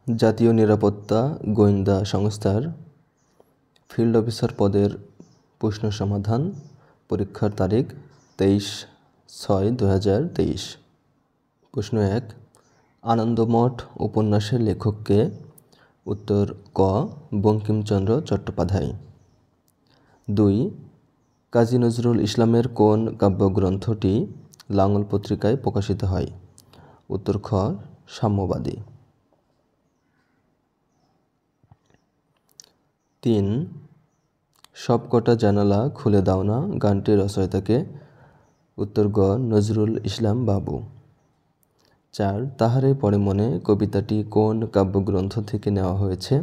জাতীয় নিরাপত্তা গোয়েন্দা সংস্থার ফিল্ড অফিসার পদের প্রশ্ন সমাধান। পরীক্ষার তারিখ 23/6/2023। প্রশ্ন 1, আনন্দমঠ উপন্যাসের লেখক কে? উত্তর ক, বঙ্কিমচন্দ্র চট্টোপাধ্যায়। 2, কাজী নজরুল ইসলামের কোন কাব্যগ্রন্থটি লাঙল পত্রিকায় প্রকাশিত হয়? উত্তর খ, সাম্যবাদী। 3, সবকটা জানালা খুলে দাও না গানটির রচয়িতাকে? উত্তর গ, নজরুল ইসলাম বাবু। 4, তাহারে পড়ে মনে কবিতাটি কোন কাব্যগ্রন্থ থেকে নেওয়া হয়েছে?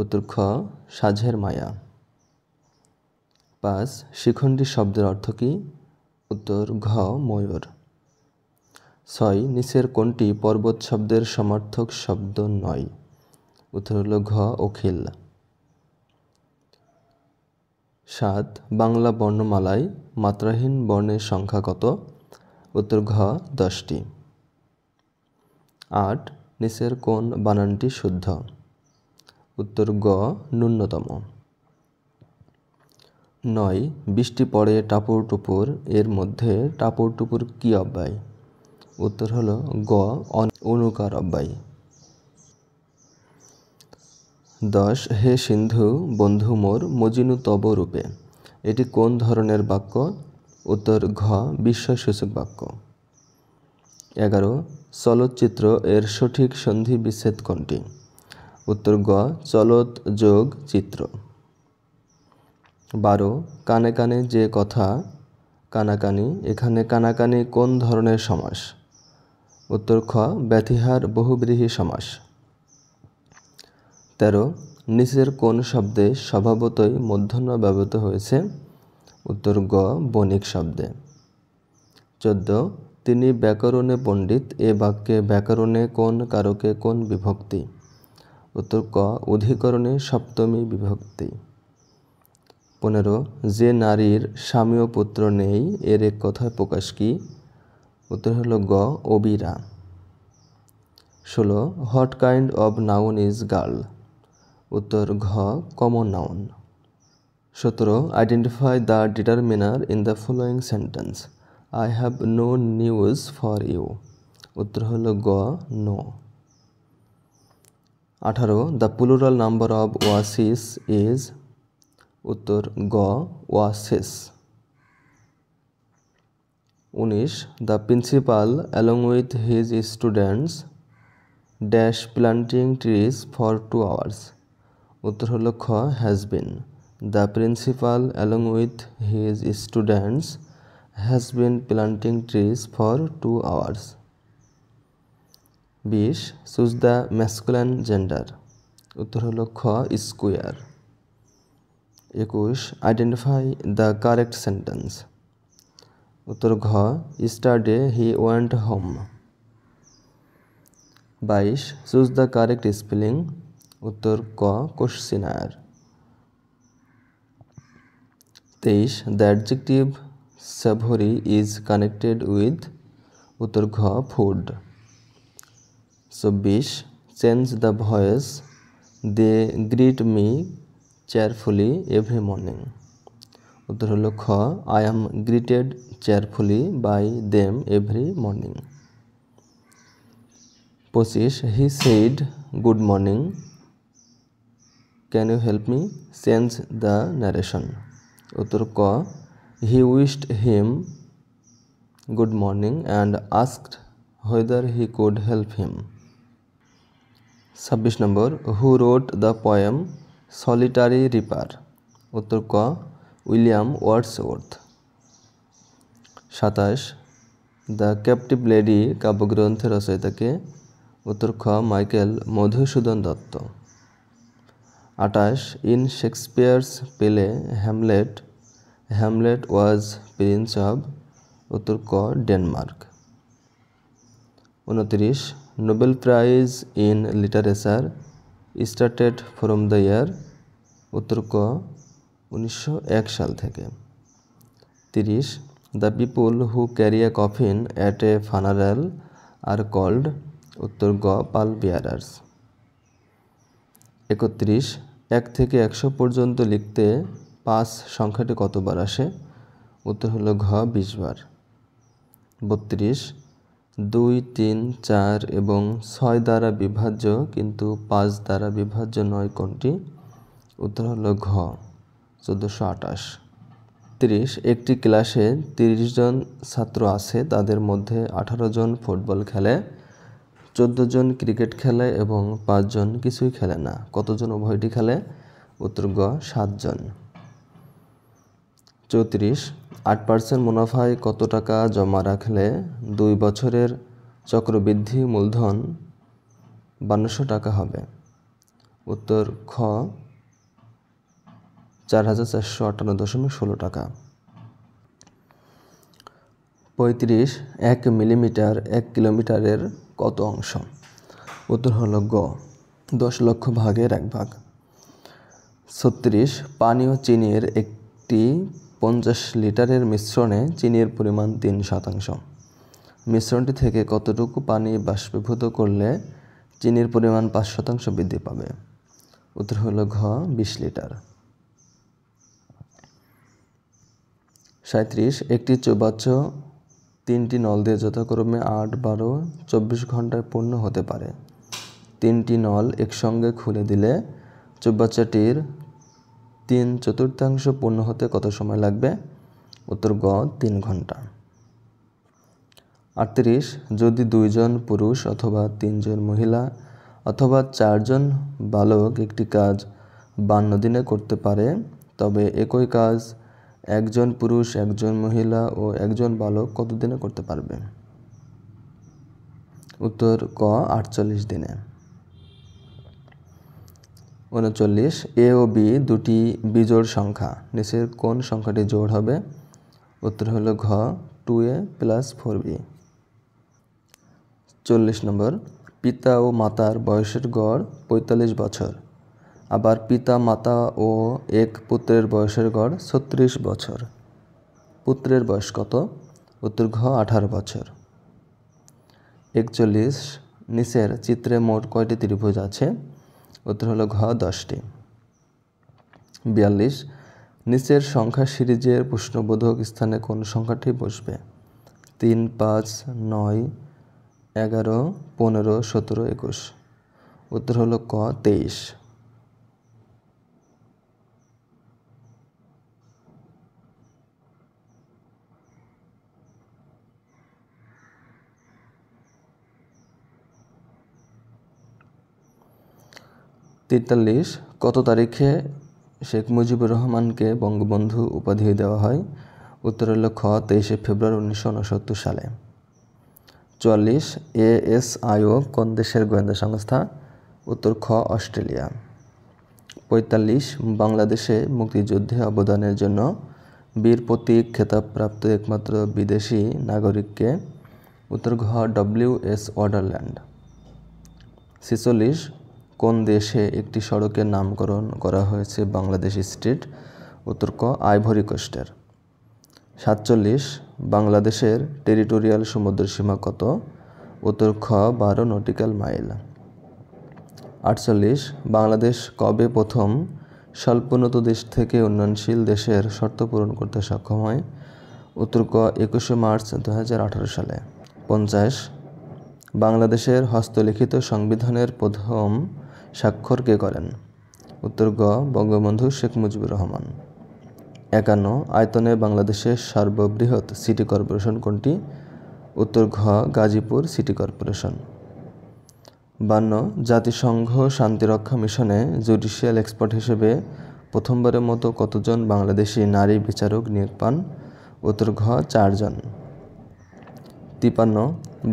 উত্তর খ, সাঁঝের মায়া। 5, শিখণ্ডী শব্দের অর্থ কী? উত্তর ঘ, ময়ূর। 6, নিচের কোনটি পর্বত শব্দের সমার্থক শব্দ নয়? উত্তর হল ঘ, অখিল। 7, বাংলা বর্ণমালায় মাত্রাহীন বর্ণের সংখ্যা কত? উত্তর ঘ, 10টি। 8, নিচের কোন বানানটি শুদ্ধ? উত্তর গ, ন্যূনতম। 9, বৃষ্টি পড়ে টাপুর টুপুর এর মধ্যে টাপুর টুপুর কী অব্যয়? উত্তর হল গ, অনুকার অব্যয়। 10, হে সিন্ধু বন্ধু মোর মজিনু তব রূপে, এটি কোন ধরনের বাক্য? উত্তর ঘ, বিস্ময়সূচক বাক্য। 11, চলচ্চিত্র এর সঠিক সন্ধি বিচ্ছেদ কোনটি? উত্তর গ, চলত যোগ চিত্র। 12, কানে কানে যে কথা কানাকানি, এখানে কানাকানি কোন ধরনের সমাস? উত্তর খ, ব্যতিহার বহুব্রীহি সমাস। 13, নিচের কোন শব্দে স্বভাবতই মূর্ধন্য ব্যবহৃত হয়েছে? উত্তর গ, বণিক শব্দে। 14, তিনি ব্যাকরণে পণ্ডিত এ বাক্যে ব্যাকরণে কোন কারকে কোন বিভক্তি? উত্তর ক, অধিকরণে সপ্তমী বিভক্তি। 15, যে নারীর স্বামী ও পুত্র নেই এর এক কথায় প্রকাশ কি? উত্তর হল গ, অবিরা। 16, what kind of noun is girl? উত্তর ঘ, common noun. 17, identify the determiner in the following sentence. I have no news for you. উত্তর হল গ, no. 18, the plural number of oasis is? উত্তর গ, oases. 19, the principal along with his students dash planting trees for 2 hours। উত্তর হল খ, has been. The principal along with his students has bin planting trees for 2 hours। 20, choose the masculine gender. উত্তর হল খ, squire. 21, identify the correct sentence. উত্তর ঘ, yesterday he went home. 22, choose the correct spelling. উত্তর ক, questionnaire. 23, the adjective savoury is connected with? উত্তর ঘ, food. 24, change the voice they greet me cheerfully every morning. উত্তর হল খ, I am greeted cheerfully by them every morning. 25, he said good morning can you help me? Change the narration. উত্তর ক, he wished him good morning and asked whether he could help him. 26 number, who wrote the poem solitary reaper? উত্তর ক, William Wordsworth. 27, the captive lady কাব্যগ্রন্থের রচয়িতাকে? উত্তর খ, Michael Madhusudan Dutt. 28, in Shakespeare's play Hamlet Hamlet was prince of? উত্তর ক, Denmark. 29, Nobel prize in literature started from the year? উত্তর ক, 1901 সাল থেকে। 30, the people who carry a coffin at a funeral are called? উত্তর গ, পাল বিয়ারার্স। 31 1 থেকে 100 পর্যন্ত লিখতে 5 সংখ্যাটি কতবার আসে? উত্তর হলো ঘ 20 বার। 32 2 3 4 এবং 6 দ্বারা বিভাজ্য কিন্তু 5 দ্বারা বিভাজ্য নয় কোনটি? উত্তর হলো ঘ 1428। 30 একটি ক্লাসে 30 জন ছাত্র আছে, তাদের মধ্যে 18 জন ফুটবল খেলে, 14 জন ক্রিকেট খেলে এবং 5 জন কিছুই খেলে না। কতজন উভয়টি খেলে? উত্তর গ 7 জন। 34 8% মুনাফায় কত টাকা জমা রাখলে 2 বছরের চক্রবৃদ্ধি মূলধন 1200 টাকা হবে? উত্তর খ 4458.16 টাকা। 35 1 মিলিমিটার 1 কিলোমিটারের কত অংশ? উত্তর হলো গ 10 লক্ষ ভাগের 1 ভাগ। 36 পানি ও চিনির একটি 50 লিটারের মিশ্রণে চিনির পরিমাণ 3%। মিশ্রণটি থেকে কতটুকু পানি বাষ্পীভূত করলে চিনির পরিমাণ 5% বৃদ্ধি পাবে? উত্তর হলো ঘ 20 লিটার। 37 একটি চৌবাচ্চ 3টি নল দিয়ে যথাক্রমে 8, 12, 24 ঘন্টায় পূর্ণ হতে পারে। 3টি নল একসঙ্গে খুলে দিলে চৌবাচ্চাটির 3/4 পূর্ণ হতে কত সময় লাগবে? উত্তর গ 3 ঘন্টা। 38 যদি 2 জন পুরুষ অথবা 3 জন মহিলা অথবা 4 জন বালক একটি কাজ 52 দিনে করতে পারে, তবে একই কাজ 1 জন পুরুষ, 1 জন মহিলা ও 1 জন বালক কত দিনে করতে পারবে? উত্তর ক 48 দিনে। 39 এ ও বি দুটি বিজোড় সংখ্যা, নিচের কোন সংখ্যাটি জোড় হবে? উত্তর হলো ঘ 2a + 4b। 40 নম্বর পিতা ও মাতার বয়সের গড় 45 বছর, আবার পিতা মাতা ও এক পুত্রের বয়সের গড় 36 বছর। পুত্রের বয়স কত? উত্তর ঘ 18 বছর। 41 নিচের চিত্রে মোট কয়টি ত্রিভুজ আছে? উত্তর হলো ঘ 10টি। 42 নিচের সংখ্যা সিরিজের প্রশ্নবোধক স্থানে কোন সংখ্যাটি বসবে? 3, 5, 9, 11, 15, 17, 21। উত্তর হলো ক 23। 43 কত তারিখে শেখ মুজিবুর রহমানকে বঙ্গবন্ধু উপাধি দেওয়া হয়? উত্তর হলো খ 23 ফেব্রুয়ারি 1969 সালে। 44 ASIO কোন দেশের গোয়েন্দা সংস্থা? উত্তর খ অস্ট্রেলিয়া। 45 বাংলাদেশে মুক্তিযুদ্ধে অবদানের জন্য বীর প্রতীক খেতাবপ্রাপ্ত একমাত্র বিদেশি নাগরিককে? উত্তর ঘ WS ওয়ান্ডারল্যান্ড। 46 কোন দেশে একটি সড়কের নামকরণ করা হয়েছে বাংলাদেশ স্ট্রিট? উত্তর ক আইভরি কোস্টের। 47 বাংলাদেশের টেরিটোরিয়াল সমুদ্রসীমা কত? উত্তর খ 12 নটিক্যাল মাইল। 48 বাংলাদেশ কবে প্রথম স্বল্পোন্নত দেশ থেকে উন্নয়নশীল দেশের শর্ত পূরণ করতে সক্ষম হয়? উত্তর ক 21 মার্চ 2018 সালে। 50 বাংলাদেশের হস্তলিখিত সংবিধানের প্রথম স্বাক্ষর কে করেন? উত্তর গ বঙ্গবন্ধু শেখ মুজিবুর রহমান। 51 আয়তনে বাংলাদেশের সর্ববৃহৎ সিটি কর্পোরেশন কোনটি? উত্তর ঘ গাজীপুর সিটি কর্পোরেশন। 52 জাতিসংঘ শান্তিরক্ষা মিশনে জুডিশিয়াল এক্সপার্ট হিসেবে প্রথমবারের মতো কতজন বাংলাদেশি নারী বিচারক নিয়োগ পান? উত্তর ঘ 4 জন। 53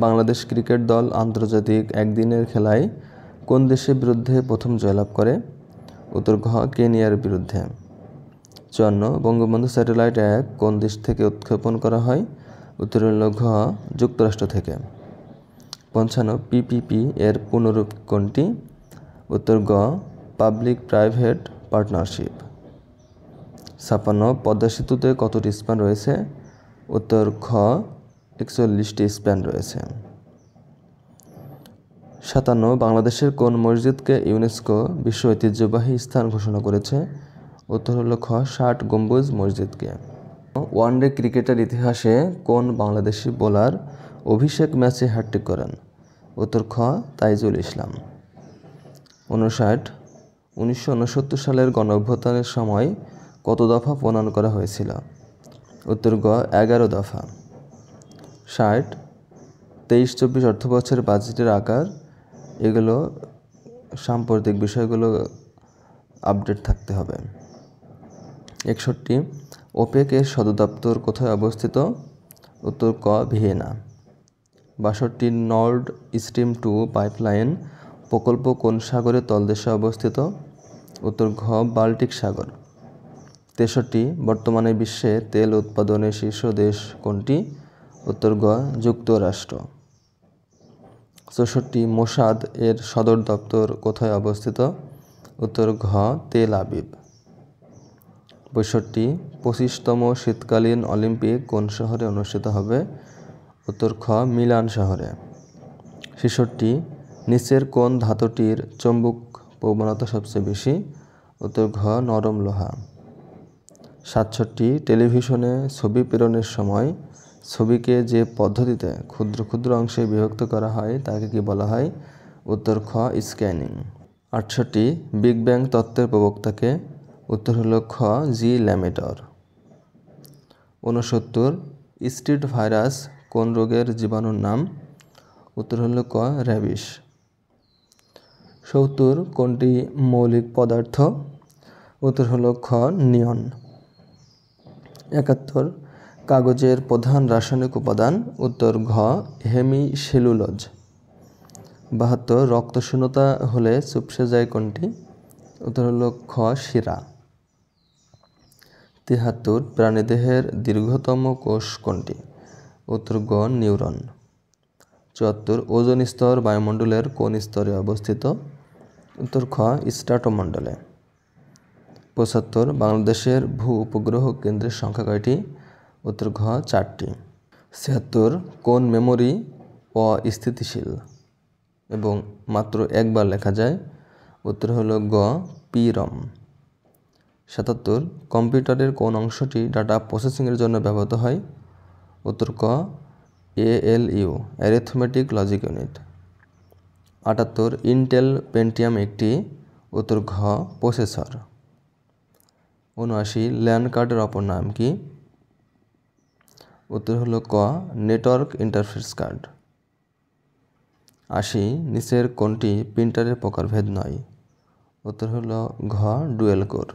বাংলাদেশ ক্রিকেট দল আন্তর্জাতিক একদিনের খেলায় কোন দেশের বিরুদ্ধে প্রথম জয়লাভ করে? উত্তর ঘ কেনিয়ার বিরুদ্ধে। 54 বঙ্গবন্ধু স্যাটেলাইট 1 কোন দেশ থেকে উৎক্ষেপণ করা হয়? উত্তর হল ঘ যুক্তরাষ্ট্র থেকে। 55 PPP এর পুনরূপ কোনটি? উত্তর গ পাবলিক প্রাইভেট পার্টনারশিপ। 56 পদ্মা সেতুতে কতটি স্প্যান রয়েছে? উত্তর খ 41টি স্প্যান রয়েছে। 57 বাংলাদেশের কোন মসজিদকে ইউনেস্কো বিশ্ব ঐতিহ্যবাহী স্থান ঘোষণা করেছে? উত্তর হলো খ, ষাট গম্বুজ মসজিদকে। ওয়ানডে ক্রিকেটের ইতিহাসে কোন বাংলাদেশি বোলার অভিষেক ম্যাচে হ্যাট্রিক করেন? উত্তর খ, তাইজুল ইসলাম। 1969 সালের গণঅভ্যুত্থানের সময় কত দফা প্রণয়ন করা হয়েছিল? উত্তর গ, 11 দফা। 60 23-24 অর্থবছরের বাজেটের আকার, এগুলো সাম্প্রতিক বিষয়গুলো আপডেট থাকতে হবে। 61 ওপেকের সদর দপ্তর কোথায় অবস্থিত? উত্তর ক, ভিয়েনা। 62 নর্ড স্ট্রিম 2 পাইপলাইন প্রকল্প কোন সাগরের তলদেশে অবস্থিত? উত্তর ঘ, বাল্টিক সাগর। 63 বর্তমানে বিশ্বে তেল উৎপাদনের শীর্ষ দেশ কোনটি? উত্তর গ, যুক্তরাষ্ট্র। 64 মোসাদ এর সদর দপ্তর কোথায় অবস্থিত? উত্তর ঘ, তেল আবিব। 65 25তম শীতকালীন অলিম্পিক কোন শহরে অনুষ্ঠিত হবে? উত্তর খ, মিলান শহরে। 66 নিচের কোন ধাতুটির চৌম্বক প্রবণতা সবচেয়ে বেশি? উত্তর ঘ, নরম লোহা। 67 টেলিভিশনে ছবি প্রেরণের সময় ছবিকে যে পদ্ধতিতে ক্ষুদ্র ক্ষুদ্র অংশে বিভক্ত করা হয় তাকে কি বলা হয়? উত্তর খ, স্ক্যানিং। 68 বিগ ব্যাং তত্ত্বের প্রবক্তাকে? উত্তর হলো খ, জি ল্যামেটর। 69 স্ট্রিট ভাইরাস কোন রোগের জীবাণুর নাম? উত্তর হলো ক, র্যাবিস। 70 কোনটি মৌলিক পদার্থ? উত্তর হলো খ, নিয়ন। 71 কাগজের প্রধান রাসায়নিক উপাদান? উত্তর ঘ, হেমিসেলুলোজ। 72 রক্তশূন্যতা হলে চুপসে যায় কোনটি? উত্তর হলো খ, শিরা। 73 প্রাণীদেহের দীর্ঘতম কোষ কোনটি? উত্তর গ, নিউরন। 74 ওজোন স্তর বায়ুমণ্ডলের কোন স্তরে অবস্থিত? উত্তর খ, স্ট্র্যাটোমণ্ডলে। 75 বাংলাদেশের ভূ উপগ্রহ কেন্দ্রের সংখ্যা কয়টি? উত্তর ঘ, 4টি। 76 কোন মেমোরি অস্থিতিশীল এবং মাত্র একবার লেখা যায়? উত্তর হলো গ, পি-রম। 77 কম্পিউটারের কোন অংশটি ডাটা প্রসেসিংয়ের জন্য ব্যবহৃত হয়? উত্তর ক, ALU arithmetic logic unit. 78 Intel Pentium একটি? উত্তর ঘ, প্রসেসর। 79 ল্যান্ড কার্ডের অপর নাম কি? উত্তর হলো ক, নেটওয়ার্ক ইন্টারফেস কার্ড। 80 নিচের কোনটি প্রিন্টারের প্রকারভেদ নয়? উত্তর হলো ঘ, ডুয়েল কোর।